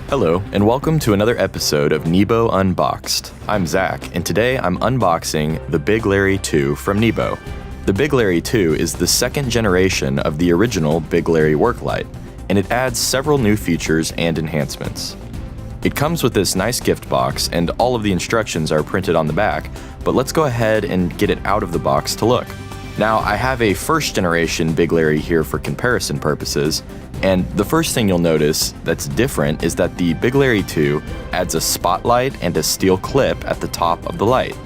Hello, and welcome to another episode of NEBO Unboxed. I'm Zach, and today I'm unboxing the BigLarry 2 from NEBO. The BigLarry 2 is the second generation of the original BigLarry work light, and it adds several new features and enhancements. It comes with this nice gift box, and all of the instructions are printed on the back, but let's go ahead and get it out of the box to look. Now, I have a first generation BigLarry here for comparison purposes, and the first thing you'll notice that's different is that the BigLarry 2 adds a spotlight and a steel clip at the top of the light.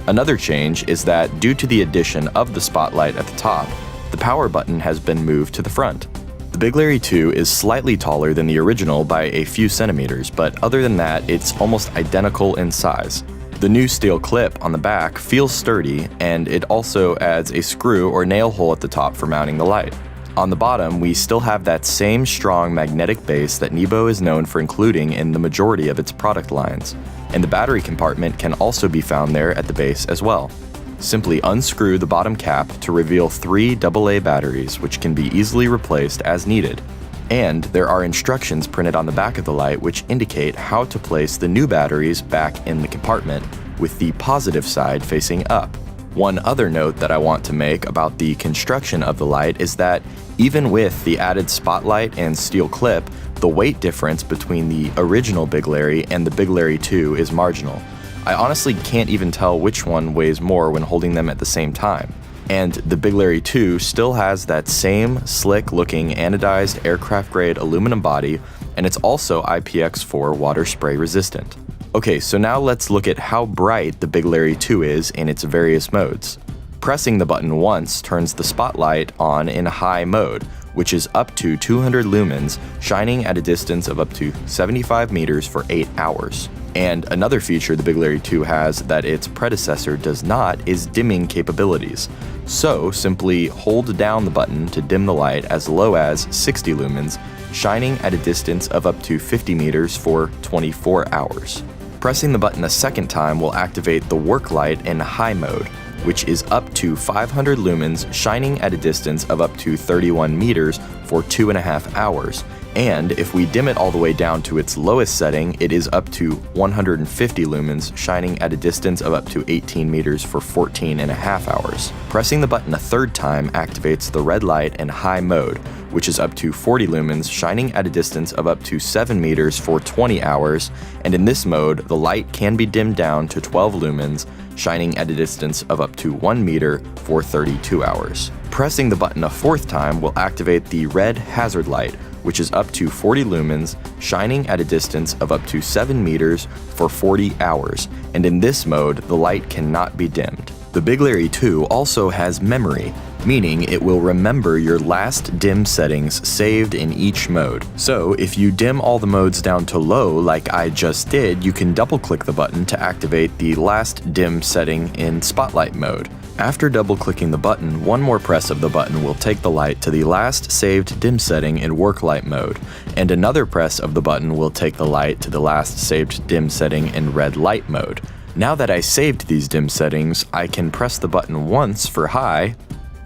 Another change is that due to the addition of the spotlight at the top, the power button has been moved to the front. The BigLarry 2 is slightly taller than the original by a few centimeters, but other than that, it's almost identical in size. The new steel clip on the back feels sturdy, and it also adds a screw or nail hole at the top for mounting the light. On the bottom, we still have that same strong magnetic base that NEBO is known for including in the majority of its product lines, and the battery compartment can also be found there at the base as well. Simply unscrew the bottom cap to reveal 3 AA batteries, which can be easily replaced as needed. And there are instructions printed on the back of the light which indicate how to place the new batteries back in the compartment, with the positive side facing up. One other note that I want to make about the construction of the light is that even with the added spotlight and steel clip, the weight difference between the original BigLarry and the BigLarry 2 is marginal. I honestly can't even tell which one weighs more when holding them at the same time. And the BigLarry 2 still has that same slick-looking anodized aircraft-grade aluminum body, and it's also IPX4 water spray resistant. Okay, so now let's look at how bright the BigLarry 2 is in its various modes. Pressing the button once turns the spotlight on in high mode, which is up to 200 lumens, shining at a distance of up to 75 meters for 8 hours. And another feature the BigLarry 2 has that its predecessor does not is dimming capabilities. So simply hold down the button to dim the light as low as 60 lumens, shining at a distance of up to 50 meters for 24 hours. Pressing the button a second time will activate the work light in high mode, which is up to 500 lumens, shining at a distance of up to 31 meters for 2.5 hours. And if we dim it all the way down to its lowest setting, it is up to 150 lumens, shining at a distance of up to 18 meters for 14.5 hours. Pressing the button a third time activates the red light in high mode, which is up to 40 lumens, shining at a distance of up to 7 meters for 20 hours. And in this mode, the light can be dimmed down to 12 lumens, shining at a distance of up to 1 meter for 32 hours. Pressing the button a fourth time will activate the red hazard light, which is up to 40 lumens, shining at a distance of up to 7 meters for 40 hours, and in this mode, the light cannot be dimmed. The BigLarry 2 also has memory, meaning it will remember your last dim settings saved in each mode. So if you dim all the modes down to low like I just did, you can double-click the button to activate the last dim setting in spotlight mode. After double-clicking the button, one more press of the button will take the light to the last saved dim setting in work light mode, and another press of the button will take the light to the last saved dim setting in red light mode. Now that I saved these dim settings, I can press the button once for high,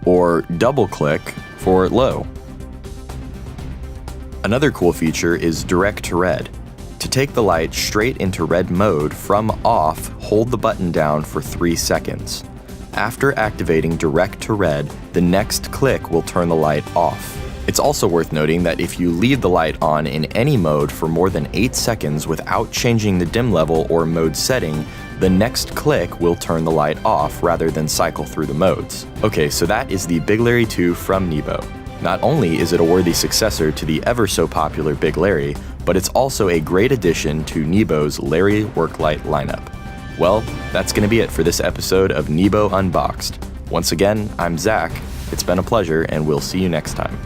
or double-click for low. Another cool feature is direct to red. To take the light straight into red mode from off, hold the button down for 3 seconds. After activating direct to red, the next click will turn the light off. It's also worth noting that if you leave the light on in any mode for more than 8 seconds without changing the dim level or mode setting, the next click will turn the light off rather than cycle through the modes. Okay, so that is the BigLarry 2 from NEBO. Not only is it a worthy successor to the ever so popular BigLarry, but it's also a great addition to NEBO's Larry work light lineup. Well, that's going to be it for this episode of NEBO Unboxed. Once again, I'm Zach. It's been a pleasure, and we'll see you next time.